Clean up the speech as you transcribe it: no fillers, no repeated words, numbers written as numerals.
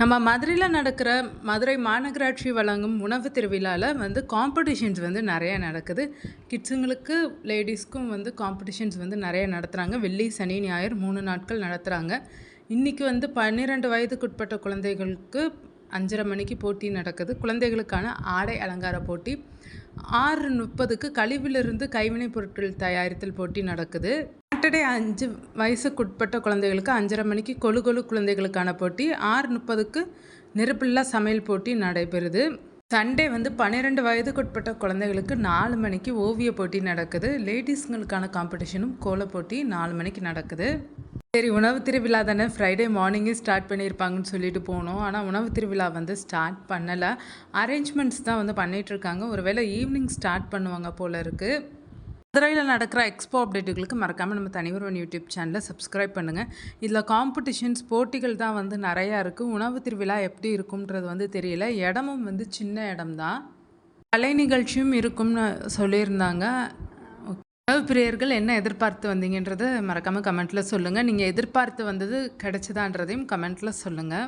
நம்ம மதுரையில் நடக்கிற மதுரை மாநகராட்சி வழங்கும் உணவு திருவிழாவில் காம்படிஷன்ஸ் நிறையா நடக்குது. கிட்ஸுங்களுக்கு லேடிஸ்க்கும் காம்படிஷன்ஸ் நிறையா நடத்துகிறாங்க. வெள்ளி சனி ஞாயிறு 3 நாட்கள் நடத்துகிறாங்க. இன்றைக்கி 12 வயதுக்குட்பட்ட குழந்தைகளுக்கு 5:30 மணிக்கு போட்டி நடக்குது. குழந்தைகளுக்கான ஆடை அலங்கார போட்டி. 6:30க்கு கழிவிலிருந்து கைவினைப் பொருட்கள் தயாரித்தல் போட்டி நடக்குது. சாட்டர்டே 5 வயசுக்குட்பட்ட குழந்தைகளுக்கு 5:30 மணிக்கு கொழு குழந்தைகளுக்கான போட்டி. 6:30க்கு நெருப்பில்லா சமையல் போட்டி நடைபெறுது. சண்டே 12 வயதுக்குட்பட்ட குழந்தைகளுக்கு 4 மணிக்கு ஓவிய போட்டி நடக்குது. லேடிஸ்களுக்கான காம்படிஷனும் கோல போட்டி 4 மணிக்கு நடக்குது. சரி, உணவு திருவிழா தானே, ஃப்ரைடே மார்னிங்கே ஸ்டார்ட் பண்ணியிருப்பாங்கன்னு சொல்லிட்டு போனோம். ஆனால் உணவு திருவிழா ஸ்டார்ட் பண்ணலை. அரேஞ்ச்மெண்ட்ஸ் தான் பண்ணிகிட்ருக்காங்க. ஒருவேளை ஈவினிங் ஸ்டார்ட் பண்ணுவாங்க போல் இருக்குது. மதுரையில் நடக்கிற எக்ஸ்போ அப்டேட்டுகளுக்கு மறக்காமல் நம்ம தனிவருவன் யூடியூப் சேனலை சப்ஸ்கிரைப் பண்ணுங்கள். இதில் காம்படிஷன்ஸ் போட்டிகள் தான் நிறையா இருக்குது. உணவு திருவிழா எப்படி இருக்கும்ன்றது தெரியல. இடமும் சின்ன இடம்தான். கலை நிகழ்ச்சியும் இருக்கும்னு சொல்லியிருந்தாங்க. உணவு பிரியர்கள் என்ன எதிர்பார்த்து வந்தீங்கன்றதை மறக்காமல் கமெண்ட்டில் சொல்லுங்கள். நீங்கள் எதிர்பார்த்து வந்தது கிடைச்சதான்றதையும் கமெண்ட்டில் சொல்லுங்கள்.